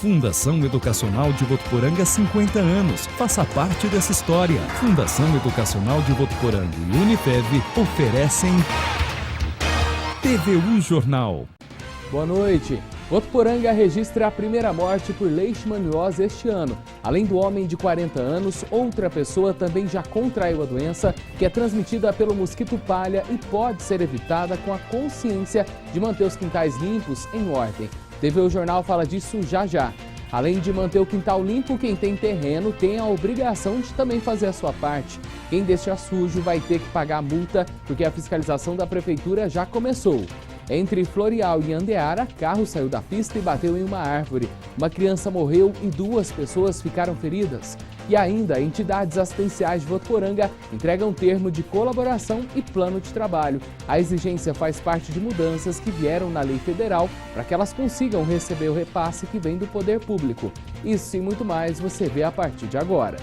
Fundação Educacional de Votuporanga, 50 anos. Faça parte dessa história. Fundação Educacional de Votuporanga e Unifev oferecem TVU Jornal. Boa noite. Votuporanga registra a primeira morte por leishmaniose este ano. Além do homem de 40 anos, outra pessoa também já contraiu a doença, que é transmitida pelo mosquito palha e pode ser evitada com a consciência de manter os quintais limpos em ordem. TVU Jornal fala disso já já. Além de manter o quintal limpo, quem tem terreno tem a obrigação de também fazer a sua parte. Quem deixar sujo vai ter que pagar a multa, porque a fiscalização da prefeitura já começou. Entre Floreal e Andeara, carro saiu da pista e bateu em uma árvore. Uma criança morreu e 2 pessoas ficaram feridas. E ainda, entidades assistenciais de Votuporanga entregam termo de colaboração e plano de trabalho. A exigência faz parte de mudanças que vieram na lei federal para que elas consigam receber o repasse que vem do poder público. Isso e muito mais você vê a partir de agora.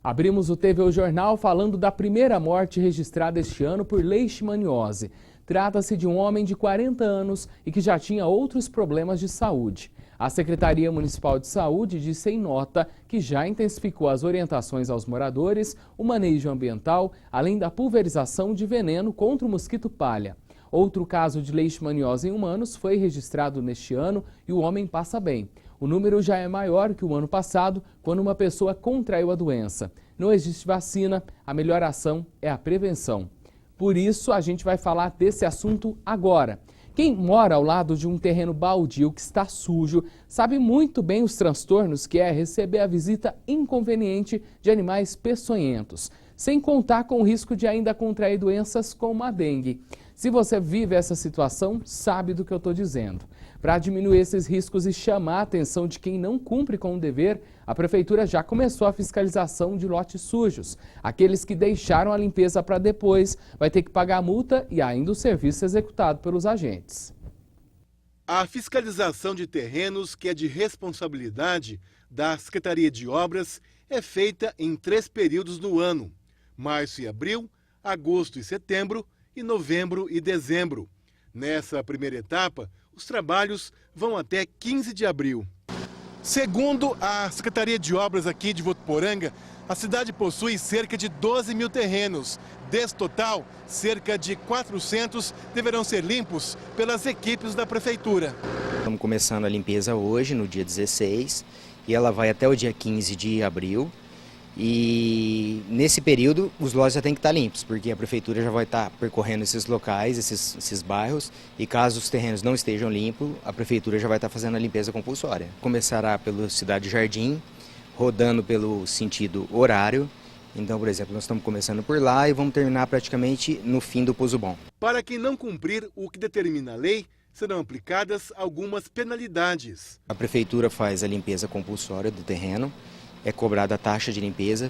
Abrimos o TVU Jornal falando da primeira morte registrada este ano por leishmaniose. Trata-se de um homem de 40 anos e que já tinha outros problemas de saúde. A Secretaria Municipal de Saúde disse em nota que já intensificou as orientações aos moradores, o manejo ambiental, além da pulverização de veneno contra o mosquito palha. Outro caso de leishmaniose em humanos foi registrado neste ano e o homem passa bem. O número já é maior que o ano passado, quando uma pessoa contraiu a doença. Não existe vacina, a melhor ação é a prevenção. Por isso, a gente vai falar desse assunto agora. Quem mora ao lado de um terreno baldio que está sujo, sabe muito bem os transtornos que é receber a visita inconveniente de animais peçonhentos, sem contar com o risco de ainda contrair doenças como a dengue. Se você vive essa situação, sabe do que eu estou dizendo. Para diminuir esses riscos e chamar a atenção de quem não cumpre com o dever, a Prefeitura já começou a fiscalização de lotes sujos. Aqueles que deixaram a limpeza para depois vai ter que pagar a multa e ainda o serviço executado pelos agentes. A fiscalização de terrenos, que é de responsabilidade da Secretaria de Obras, é feita em 3 períodos no ano: março e abril, agosto e setembro e novembro e dezembro. Nessa primeira etapa, os trabalhos vão até 15 de abril. Segundo a Secretaria de Obras aqui de Votuporanga, a cidade possui cerca de 12 mil terrenos. Desse total, cerca de 400 deverão ser limpos pelas equipes da Prefeitura. Estamos começando a limpeza hoje, no dia 16, e ela vai até o dia 15 de abril. E nesse período os lotes já têm que estar limpos, porque a Prefeitura já vai estar percorrendo esses locais, esses bairros, e caso os terrenos não estejam limpos, a Prefeitura já vai estar fazendo a limpeza compulsória. Começará pela Cidade Jardim, rodando pelo sentido horário. Então, por exemplo, nós estamos começando por lá e vamos terminar praticamente no fim do Pouso Bom. Para quem não cumprir o que determina a lei, serão aplicadas algumas penalidades. A Prefeitura faz a limpeza compulsória do terreno, é cobrada a taxa de limpeza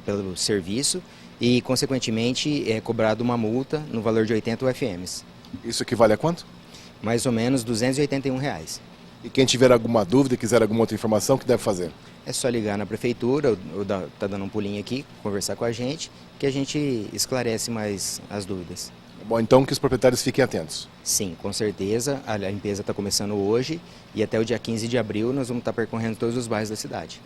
pelo serviço e, consequentemente, é cobrada uma multa no valor de 80 UFMs. Isso equivale a quanto? Mais ou menos R$ 281. E quem tiver alguma dúvida e quiser alguma outra informação, o que deve fazer? É só ligar na Prefeitura, ou tá dando um pulinho aqui, conversar com a gente, que a gente esclarece mais as dúvidas. Bom, então que os proprietários fiquem atentos. Sim, com certeza. A limpeza está começando hoje e até o dia 15 de abril nós vamos estar percorrendo todos os bairros da cidade.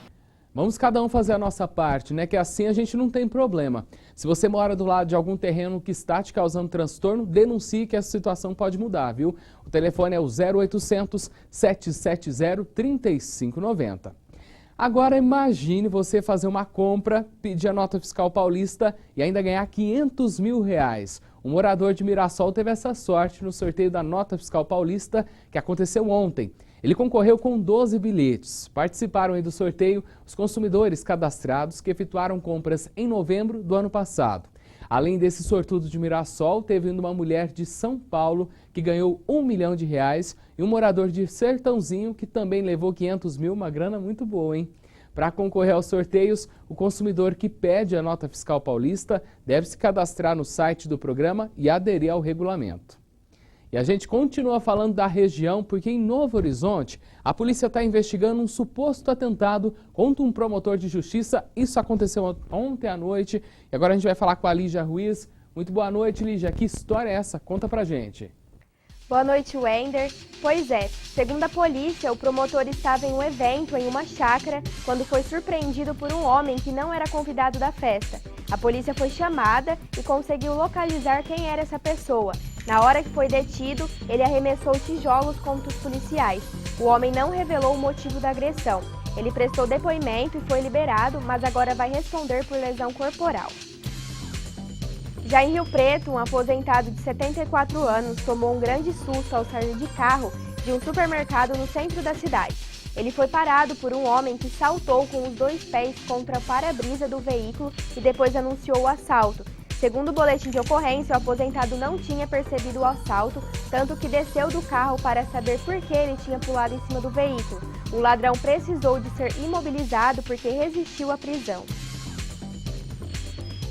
Vamos cada um fazer a nossa parte, né? Que assim a gente não tem problema. Se você mora do lado de algum terreno que está te causando transtorno, denuncie que essa situação pode mudar, viu? O telefone é o 0800 770 3590. Agora imagine você fazer uma compra, pedir a nota fiscal paulista e ainda ganhar R$500 mil. Um morador de Mirassol teve essa sorte no sorteio da nota fiscal paulista que aconteceu ontem. Ele concorreu com 12 bilhetes. Participaram aí do sorteio os consumidores cadastrados que efetuaram compras em novembro do ano passado. Além desse sortudo de Mirassol, teve ainda uma mulher de São Paulo que ganhou R$1 milhão e um morador de Sertãozinho que também levou R$500 mil, uma grana muito boa, hein? Para concorrer aos sorteios, o consumidor que pede a nota fiscal paulista deve se cadastrar no site do programa e aderir ao regulamento. E a gente continua falando da região porque em Novo Horizonte a polícia está investigando um suposto atentado contra um promotor de justiça. Isso aconteceu ontem à noite e agora a gente vai falar com a Lígia Ruiz. Muito boa noite, Lígia. Que história é essa? Conta pra gente. Boa noite, Wender. Pois é, segundo a polícia, o promotor estava em um evento em uma chácara quando foi surpreendido por um homem que não era convidado da festa. A polícia foi chamada e conseguiu localizar quem era essa pessoa. Na hora que foi detido, ele arremessou tijolos contra os policiais. O homem não revelou o motivo da agressão. Ele prestou depoimento e foi liberado, mas agora vai responder por lesão corporal. Já em Rio Preto, um aposentado de 74 anos tomou um grande susto ao sair de carro de um supermercado no centro da cidade. Ele foi parado por um homem que saltou com os 2 pés contra a para-brisa do veículo e depois anunciou o assalto. Segundo o boletim de ocorrência, o aposentado não tinha percebido o assalto, tanto que desceu do carro para saber por que ele tinha pulado em cima do veículo. O ladrão precisou de ser imobilizado porque resistiu à prisão.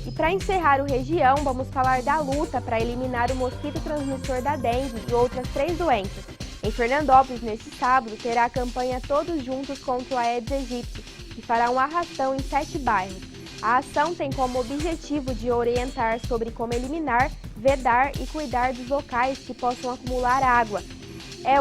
E para encerrar o região, vamos falar da luta para eliminar o mosquito transmissor da dengue e outras 3 doenças. Em Fernandópolis, neste sábado, terá a campanha Todos Juntos contra o Aedes aegypti, que fará um arrastão em 7 bairros. A ação tem como objetivo de orientar sobre como eliminar, vedar e cuidar dos locais que possam acumular água.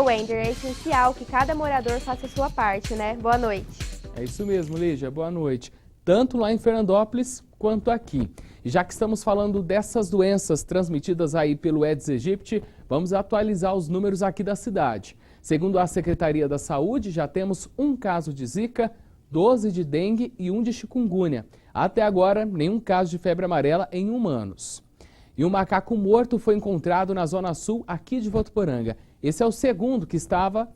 Wender, é essencial que cada morador faça a sua parte, né? Boa noite. É isso mesmo, Lígia. Boa noite. Tanto lá em Fernandópolis quanto aqui. E já que estamos falando dessas doenças transmitidas aí pelo Aedes aegypti, vamos atualizar os números aqui da cidade. Segundo a Secretaria da Saúde, já temos 1 caso de zika, 12 de dengue e 1 de chikungunya. Até agora, nenhum caso de febre amarela em humanos. E um macaco morto foi encontrado na zona sul aqui de Votuporanga. Esse é o segundo que estava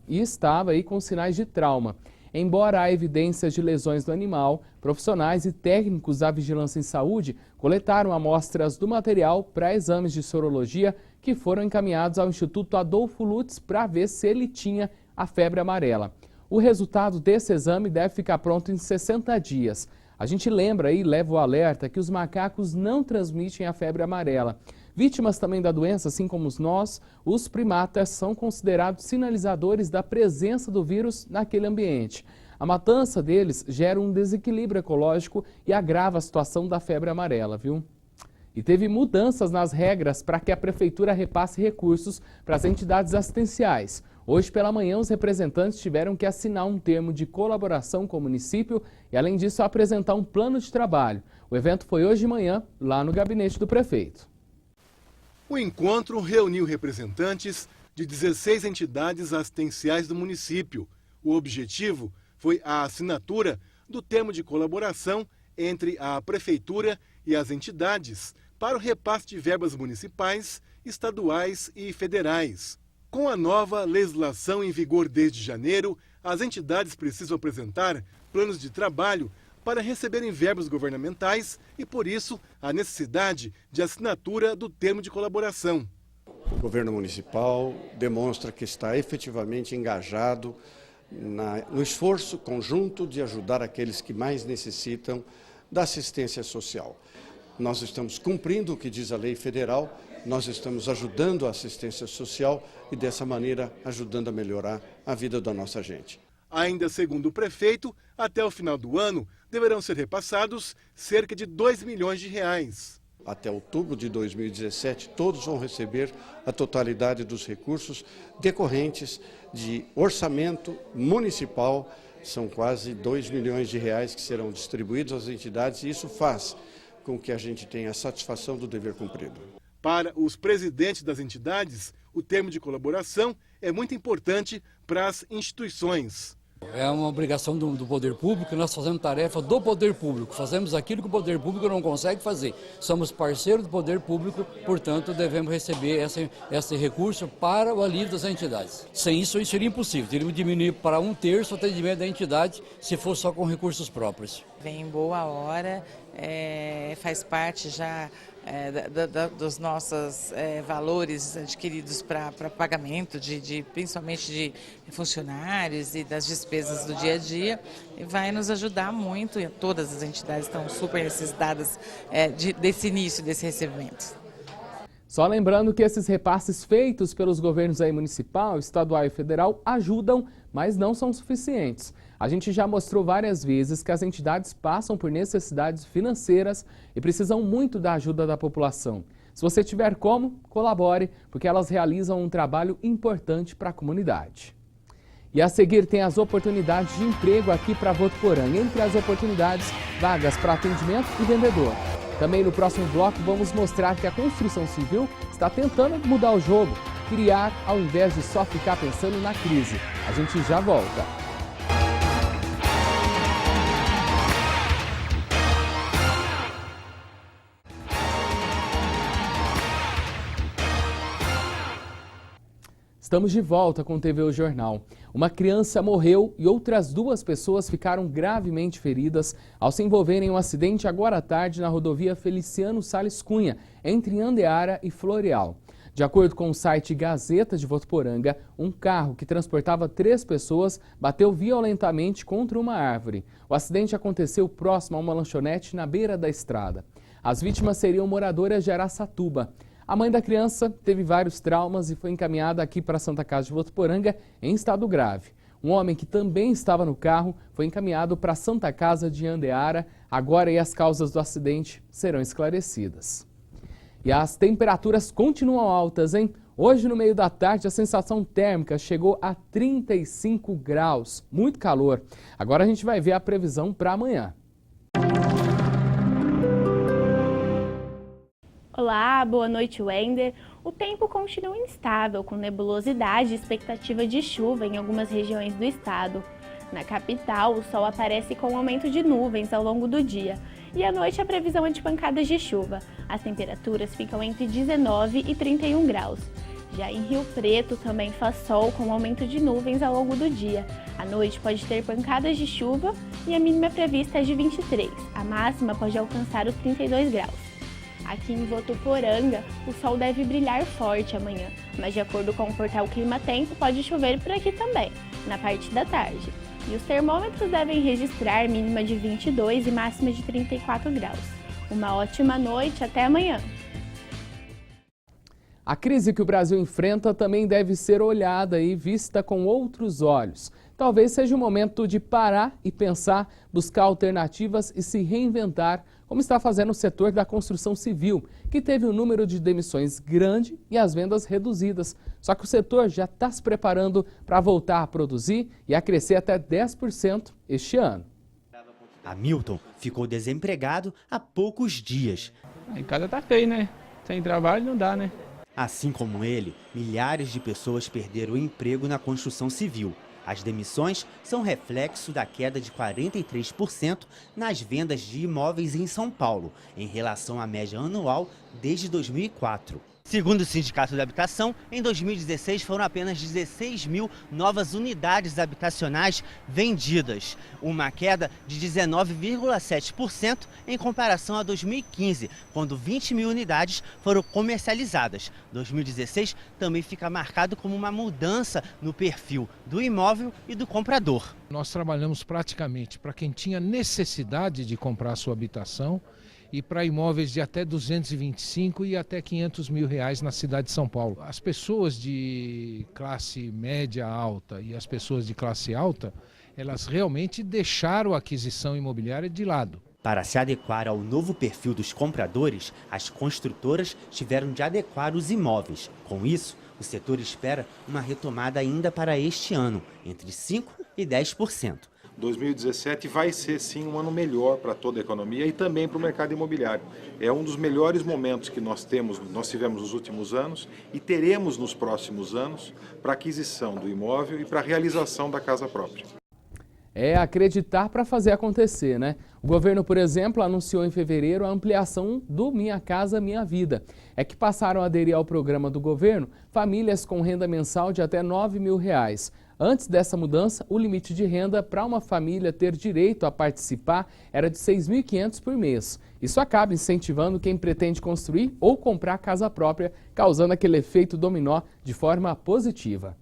aí com sinais de trauma. Embora há evidências de lesões do animal, profissionais e técnicos da Vigilância em Saúde coletaram amostras do material para exames de sorologia que foram encaminhados ao Instituto Adolfo Lutz para ver se ele tinha a febre amarela. O resultado desse exame deve ficar pronto em 60 dias. A gente lembra e leva o alerta que os macacos não transmitem a febre amarela. Vítimas também da doença, assim como nós, os primatas são considerados sinalizadores da presença do vírus naquele ambiente. A matança deles gera um desequilíbrio ecológico e agrava a situação da febre amarela, viu? E teve mudanças nas regras para que a Prefeitura repasse recursos para as entidades assistenciais. Hoje pela manhã, os representantes tiveram que assinar um termo de colaboração com o município e, além disso, apresentar um plano de trabalho. O evento foi hoje de manhã, lá no gabinete do prefeito. O encontro reuniu representantes de 16 entidades assistenciais do município. O objetivo foi a assinatura do termo de colaboração entre a Prefeitura e as entidades para o repasse de verbas municipais, estaduais e federais. Com a nova legislação em vigor desde janeiro, as entidades precisam apresentar planos de trabalho para receberem verbas governamentais e, por isso, a necessidade de assinatura do termo de colaboração. O governo municipal demonstra que está efetivamente engajado no esforço conjunto de ajudar aqueles que mais necessitam da assistência social. Nós estamos cumprindo o que diz a lei federal, nós estamos ajudando a assistência social e, dessa maneira, ajudando a melhorar a vida da nossa gente. Ainda segundo o prefeito, até o final do ano, deverão ser repassados cerca de 2 milhões de reais. Até outubro de 2017, todos vão receber a totalidade dos recursos decorrentes de orçamento municipal. São quase 2 milhões de reais que serão distribuídos às entidades e isso faz com que a gente tenha a satisfação do dever cumprido. Para os presidentes das entidades, o termo de colaboração é muito importante para as instituições. É uma obrigação do poder público, nós fazemos tarefa do poder público, fazemos aquilo que o poder público não consegue fazer. Somos parceiros do poder público, portanto devemos receber esse recurso para o alívio das entidades. Sem isso seria impossível, teríamos que diminuir para 1/3 o atendimento da entidade se fosse só com recursos próprios. Vem em boa hora, faz parte já dos nossos valores adquiridos para pagamento, principalmente de funcionários e das despesas do dia a dia, e vai nos ajudar muito, e todas as entidades estão super necessitadas desse início, desse recebimento. Só lembrando que esses repasses feitos pelos governos aí municipal, estadual e federal ajudam, mas não são suficientes. A gente já mostrou várias vezes que as entidades passam por necessidades financeiras e precisam muito da ajuda da população. Se você tiver como, colabore, porque elas realizam um trabalho importante para a comunidade. E a seguir tem as oportunidades de emprego aqui para Votuporanga. Entre as oportunidades, vagas para atendimento e vendedor. Também no próximo bloco vamos mostrar que a construção civil está tentando mudar o jogo, criar ao invés de só ficar pensando na crise. A gente já volta. Estamos de volta com o TV O Jornal. Uma criança morreu e outras 2 pessoas ficaram gravemente feridas ao se envolverem em um acidente agora à tarde na rodovia Feliciano Salles Cunha, entre Andeara e Floreal. De acordo com o site Gazeta de Votuporanga, um carro que transportava 3 pessoas bateu violentamente contra uma árvore. O acidente aconteceu próximo a uma lanchonete na beira da estrada. As vítimas seriam moradoras de Araçatuba. A mãe da criança teve vários traumas e foi encaminhada aqui para a Santa Casa de Votuporanga em estado grave. Um homem que também estava no carro foi encaminhado para a Santa Casa de Andeara. Agora as causas do acidente serão esclarecidas. E as temperaturas continuam altas, hein? Hoje, no meio da tarde, a sensação térmica chegou a 35 graus. Muito calor. Agora a gente vai ver a previsão para amanhã. Olá, boa noite, Wender. O tempo continua instável, com nebulosidade e expectativa de chuva em algumas regiões do estado. Na capital, o sol aparece com aumento de nuvens ao longo do dia e à noite a previsão é de pancadas de chuva. As temperaturas ficam entre 19 e 31 graus. Já em Rio Preto também faz sol com aumento de nuvens ao longo do dia. À noite pode ter pancadas de chuva e a mínima prevista é de 23. A máxima pode alcançar os 32 graus. Aqui em Votuporanga, o sol deve brilhar forte amanhã, mas de acordo com o portal Clima Tempo, pode chover por aqui também, na parte da tarde. E os termômetros devem registrar mínima de 22 e máxima de 34 graus. Uma ótima noite, até amanhã! A crise que o Brasil enfrenta também deve ser olhada e vista com outros olhos. Talvez seja o momento de parar e pensar, buscar alternativas e se reinventar, como está fazendo o setor da construção civil, que teve um número de demissões grande e as vendas reduzidas. Só que o setor já está se preparando para voltar a produzir e a crescer até 10% este ano. Hamilton ficou desempregado há poucos dias. Em casa tá feio, né? Sem trabalho não dá, né? Assim como ele, milhares de pessoas perderam o emprego na construção civil. As demissões são reflexo da queda de 43% nas vendas de imóveis em São Paulo, em relação à média anual desde 2004. Segundo o Sindicato da Habitação, em 2016 foram apenas 16 mil novas unidades habitacionais vendidas, uma queda de 19,7% em comparação a 2015, quando 20 mil unidades foram comercializadas. 2016 também fica marcado como uma mudança no perfil do imóvel e do comprador. Nós trabalhamos praticamente para quem tinha necessidade de comprar sua habitação e para imóveis de até 225 e até 500 mil reais na cidade de São Paulo. As pessoas de classe média alta e as pessoas de classe alta, elas realmente deixaram a aquisição imobiliária de lado. Para se adequar ao novo perfil dos compradores, as construtoras tiveram de adequar os imóveis. Com isso, o setor espera uma retomada ainda para este ano, entre 5% e 10%. 2017 vai ser sim um ano melhor para toda a economia e também para o mercado imobiliário. É um dos melhores momentos que nós tivemos nos últimos anos e teremos nos próximos anos para aquisição do imóvel e para a realização da casa própria. É acreditar para fazer acontecer, né? O governo, por exemplo, anunciou em fevereiro a ampliação do Minha Casa Minha Vida. É que passaram a aderir ao programa do governo famílias com renda mensal de até R$ 9 mil. Antes dessa mudança, o limite de renda para uma família ter direito a participar era de R$ 6.500 por mês. Isso acaba incentivando quem pretende construir ou comprar casa própria, causando aquele efeito dominó de forma positiva.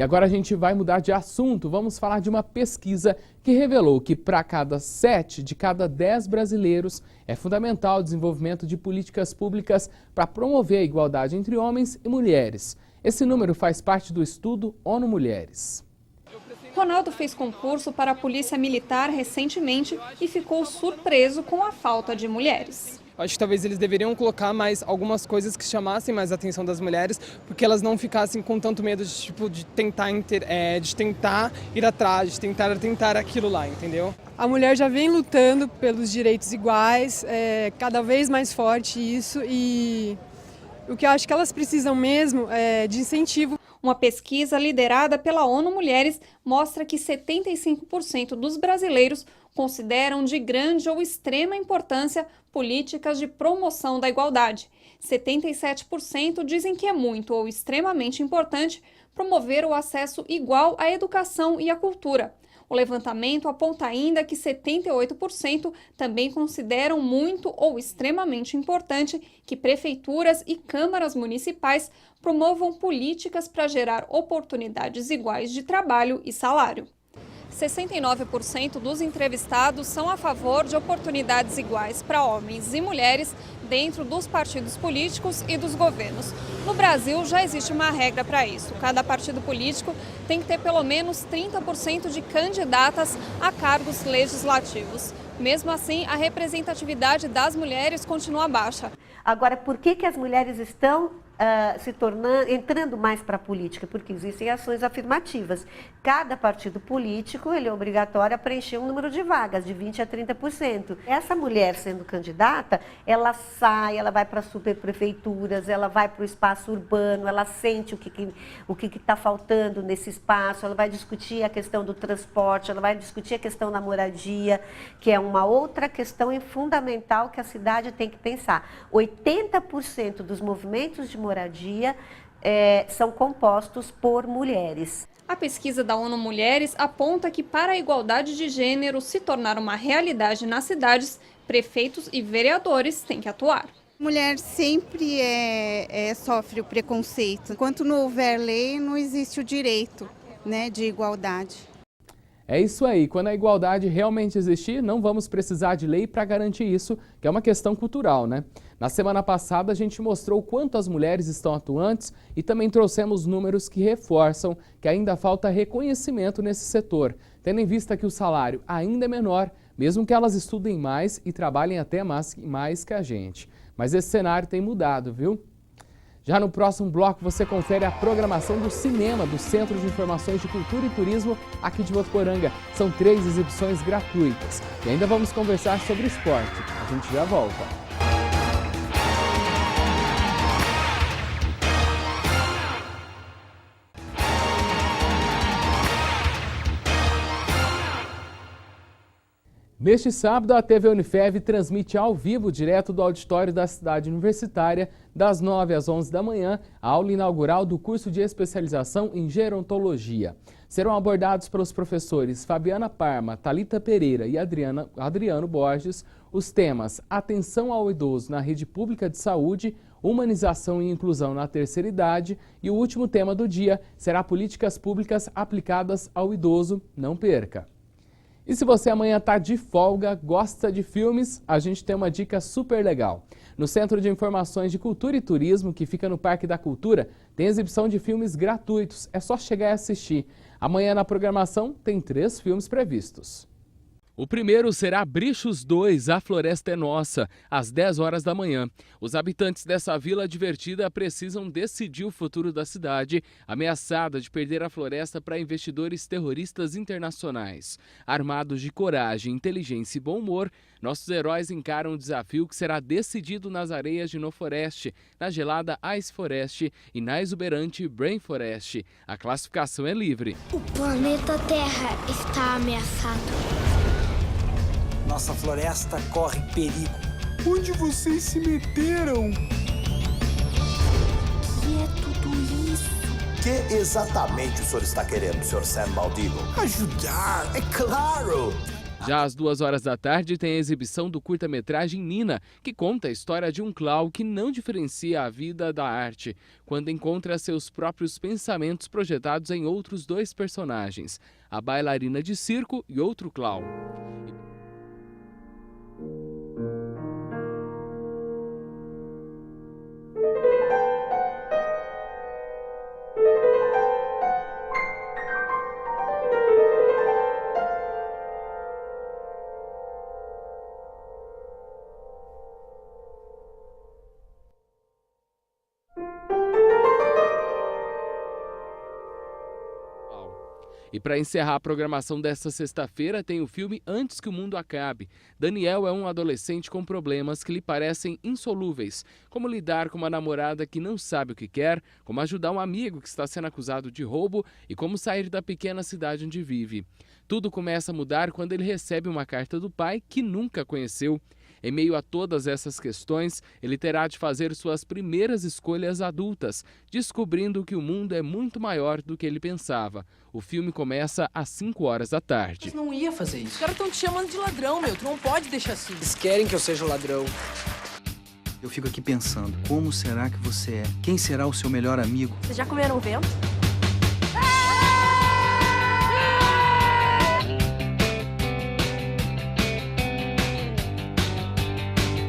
E agora a gente vai mudar de assunto. Vamos falar de uma pesquisa que revelou que para cada 7 de cada 10 brasileiros é fundamental o desenvolvimento de políticas públicas para promover a igualdade entre homens e mulheres. Esse número faz parte do estudo ONU Mulheres. Ronaldo fez concurso para a Polícia Militar recentemente e ficou surpreso com a falta de mulheres. Acho que talvez eles deveriam colocar mais algumas coisas que chamassem mais a atenção das mulheres, porque elas não ficassem com tanto medo de tentar ir atrás, de tentar aquilo lá, entendeu? A mulher já vem lutando pelos direitos iguais, cada vez mais forte isso, e o que eu acho que elas precisam mesmo é de incentivo. Uma pesquisa liderada pela ONU Mulheres mostra que 75% dos brasileiros consideram de grande ou extrema importância políticas de promoção da igualdade. 77% dizem que é muito ou extremamente importante promover o acesso igual à educação e à cultura. O levantamento aponta ainda que 78% também consideram muito ou extremamente importante que prefeituras e câmaras municipais promovam políticas para gerar oportunidades iguais de trabalho e salário. 69% dos entrevistados são a favor de oportunidades iguais para homens e mulheres dentro dos partidos políticos e dos governos. No Brasil, já existe uma regra para isso. Cada partido político tem que ter pelo menos 30% de candidatas a cargos legislativos. Mesmo assim, a representatividade das mulheres continua baixa. Agora, por que as mulheres estão entrando mais para a política? Porque existem ações afirmativas. Cada partido político ele é obrigatório a preencher um número de vagas, de 20% a 30%. Essa mulher sendo candidata, ela sai, ela vai para superprefeituras, ela vai para o espaço urbano, ela sente o que está faltando nesse espaço, ela vai discutir a questão do transporte, ela vai discutir a questão da moradia, que é uma outra questão fundamental que a cidade tem que pensar. 80% dos movimentos de moradia são compostos por mulheres. A pesquisa da ONU Mulheres aponta que para a igualdade de gênero se tornar uma realidade nas cidades, prefeitos e vereadores têm que atuar. Mulher sempre sofre o preconceito. Enquanto não houver lei, não existe o direito, de igualdade. É isso aí, quando a igualdade realmente existir, não vamos precisar de lei para garantir isso, que é uma questão cultural, né? Na semana passada a gente mostrou quanto as mulheres estão atuantes e também trouxemos números que reforçam que ainda falta reconhecimento nesse setor, tendo em vista que o salário ainda é menor, mesmo que elas estudem mais e trabalhem até mais que a gente. Mas esse cenário tem mudado, viu? Já no próximo bloco você confere a programação do cinema do Centro de Informações de Cultura e Turismo aqui de Votuporanga. São 3 exibições gratuitas. E ainda vamos conversar sobre esporte. A gente já volta. Neste sábado, a TV Unifev transmite ao vivo, direto do auditório da cidade universitária, das 9 às 11 da manhã, a aula inaugural do curso de especialização em gerontologia. Serão abordados pelos professores Fabiana Parma, Thalita Pereira e Adriano Borges os temas Atenção ao idoso na rede pública de saúde, humanização e inclusão na terceira idade e o último tema do dia será políticas públicas aplicadas ao idoso. Não perca! E se você amanhã está de folga, gosta de filmes, a gente tem uma dica super legal. No Centro de Informações de Cultura e Turismo, que fica no Parque da Cultura, tem exibição de filmes gratuitos. É só chegar e assistir. Amanhã na programação tem 3 filmes previstos. O primeiro será Brichos 2, A Floresta é Nossa, às 10 horas da manhã. Os habitantes dessa vila divertida precisam decidir o futuro da cidade, ameaçada de perder a floresta para investidores terroristas internacionais. Armados de coragem, inteligência e bom humor, nossos heróis encaram o desafio que será decidido nas areias de No Forest, na gelada Ice Forest e na exuberante Brain Forest. A classificação é livre. O planeta Terra está ameaçado. Nossa floresta corre perigo. Onde vocês se meteram? O que é tudo isso? O que exatamente o senhor está querendo, Sr. Sam Baldino? Ajudar, é claro! Já às 14h tem a exibição do curta-metragem Nina, que conta a história de um clown que não diferencia a vida da arte, quando encontra seus próprios pensamentos projetados em outros dois personagens, a bailarina de circo e outro clown. E para encerrar a programação desta sexta-feira, tem o filme Antes que o Mundo Acabe. Daniel é um adolescente com problemas que lhe parecem insolúveis, como lidar com uma namorada que não sabe o que quer, como ajudar um amigo que está sendo acusado de roubo e como sair da pequena cidade onde vive. Tudo começa a mudar quando ele recebe uma carta do pai que nunca conheceu. Em meio a todas essas questões, ele terá de fazer suas primeiras escolhas adultas, descobrindo que o mundo é muito maior do que ele pensava. O filme começa às 17h. Mas não ia fazer isso. Os caras estão te chamando de ladrão, meu. Tu não pode deixar assim. Eles querem que eu seja o ladrão. Eu fico aqui pensando, como será que você é? Quem será o seu melhor amigo? Vocês já comeram vento?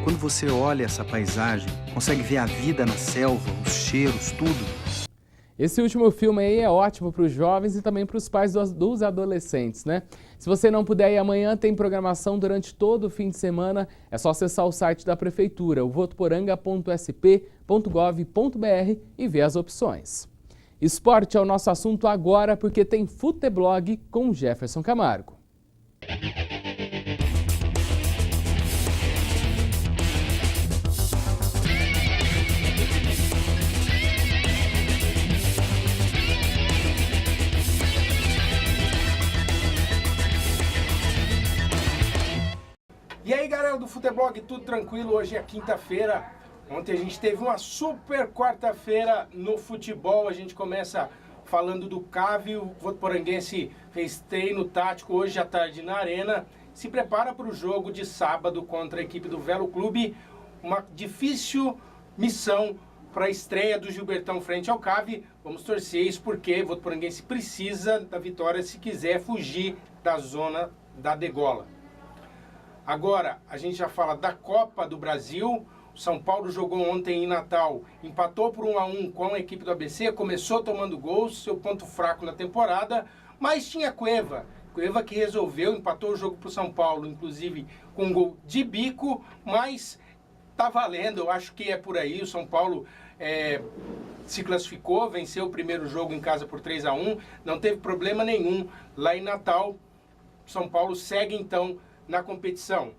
Quando você olha essa paisagem, consegue ver a vida na selva, os cheiros, tudo. Esse último filme aí é ótimo para os jovens e também para os pais dos adolescentes, né? Se você não puder ir amanhã, tem programação durante todo o fim de semana. É só acessar o site da Prefeitura, o votoporanga.sp.gov.br e ver as opções. Esporte é o nosso assunto agora porque tem Futeblog com Jefferson Camargo. E aí galera do Futeblog, tudo tranquilo? Hoje é quinta-feira. Ontem a gente teve uma super quarta-feira no futebol. A gente começa falando do CAV. O votoporanguense fez treino tático hoje à tarde na Arena. Se prepara para o jogo de sábado contra a equipe do Velo Clube. Uma difícil missão para a estreia do Gilbertão frente ao CAV. Vamos torcer isso porque o votoporanguense precisa da vitória se quiser fugir da zona da degola. Agora, a gente já fala da Copa do Brasil. O São Paulo jogou ontem em Natal, empatou por 1-1 com a equipe do ABC, começou tomando gols, seu ponto fraco na temporada, mas tinha Cueva que resolveu, empatou o jogo para o São Paulo, inclusive com um gol de bico, mas tá valendo, eu acho que é por aí. O São Paulo se classificou, venceu o primeiro jogo em casa por 3-1, não teve problema nenhum lá em Natal. O São Paulo segue então na competição.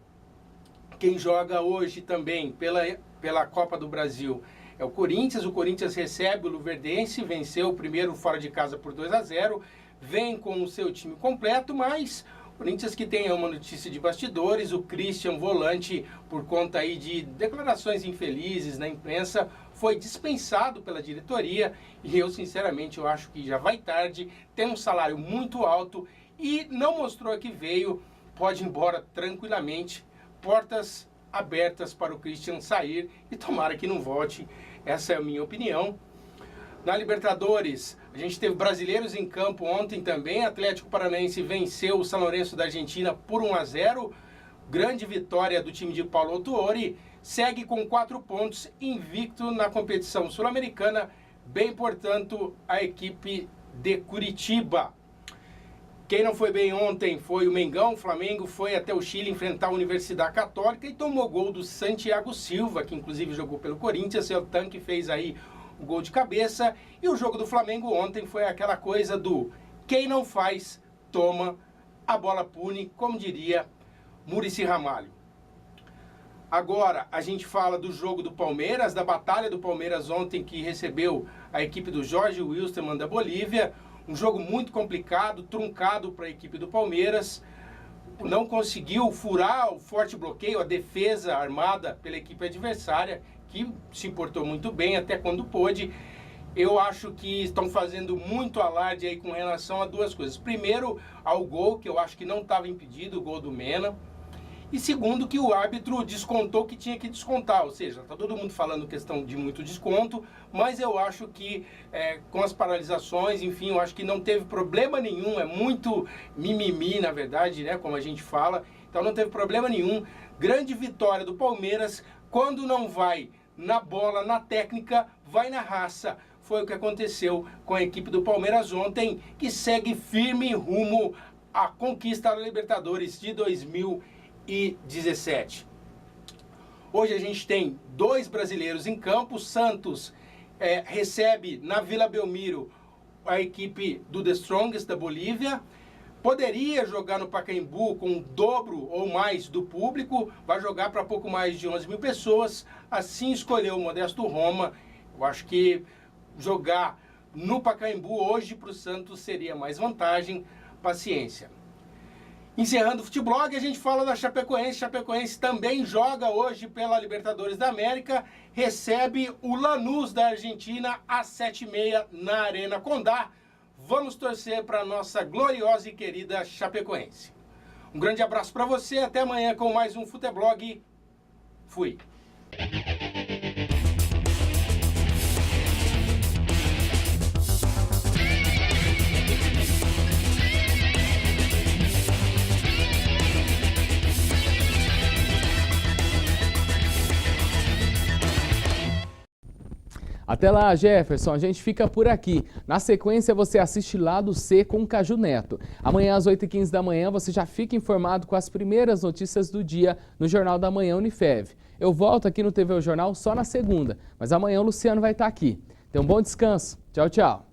Quem joga hoje também pela Copa do Brasil é o Corinthians. O Corinthians recebe o Luverdense, venceu o primeiro fora de casa por 2-0, vem com o seu time completo, mas o Corinthians que tem uma notícia de bastidores, o Christian, volante, por conta aí de declarações infelizes na imprensa, foi dispensado pela diretoria e eu sinceramente eu acho que já vai tarde, tem um salário muito alto e não mostrou que veio. Pode ir embora tranquilamente, portas abertas para o Christian sair e tomara que não volte, essa é a minha opinião. Na Libertadores, a gente teve brasileiros em campo ontem também, Atlético Paranaense venceu o São Lourenço da Argentina por 1-0, grande vitória do time de Paulo Autuori, segue com 4 pontos, invicto na competição sul-americana, bem portanto a equipe de Curitiba. Quem não foi bem ontem foi o Mengão. O Flamengo foi até o Chile enfrentar a Universidade Católica e tomou gol do Santiago Silva, que inclusive jogou pelo Corinthians. Seu tanque fez aí o gol de cabeça. E o jogo do Flamengo ontem foi aquela coisa do quem não faz, toma, a bola pune, como diria Muricy Ramalho. Agora a gente fala do jogo do Palmeiras, da batalha do Palmeiras ontem que recebeu a equipe do Jorge Wilstermann da Bolívia. Um jogo muito complicado, truncado para a equipe do Palmeiras. Não conseguiu furar o forte bloqueio, a defesa armada pela equipe adversária, que se portou muito bem até quando pôde. eu acho que estão fazendo muito alarde aí com relação a duas coisas. Primeiro, ao gol, que eu acho que não estava impedido, o gol do Mena. E segundo, que o árbitro descontou que tinha que descontar, ou seja, está todo mundo falando questão de muito desconto, mas eu acho que com as paralisações, enfim, eu acho que não teve problema nenhum, é muito mimimi, na verdade, né, como a gente fala, então não teve problema nenhum. Grande vitória do Palmeiras, quando não vai na bola, na técnica, vai na raça. Foi o que aconteceu com a equipe do Palmeiras ontem, que segue firme rumo à conquista da Libertadores de 2017. Hoje a gente tem 2 brasileiros em campo. Santos recebe na Vila Belmiro a equipe do The Strongest da Bolívia. Poderia jogar no Pacaembu com o dobro ou mais do público, vai jogar para pouco mais de 11 mil pessoas, assim escolheu o Modesto Roma. Eu acho que jogar no Pacaembu hoje para o Santos seria mais vantagem, paciência. Encerrando o Futeblog, a gente fala da Chapecoense. Chapecoense também joga hoje pela Libertadores da América, recebe o Lanús da Argentina às 7h30 na Arena Condá. Vamos torcer para a nossa gloriosa e querida Chapecoense. Um grande abraço para você, até amanhã com mais um Futeblog. Fui! Até lá, Jefferson, a gente fica por aqui. Na sequência, você assiste Lado C com o Caju Neto. Amanhã, às 8h15 da manhã, você já fica informado com as primeiras notícias do dia no Jornal da Manhã Unifev. Eu volto aqui no TV O Jornal só na segunda, mas amanhã o Luciano vai estar aqui. Tenha um bom descanso. Tchau, tchau.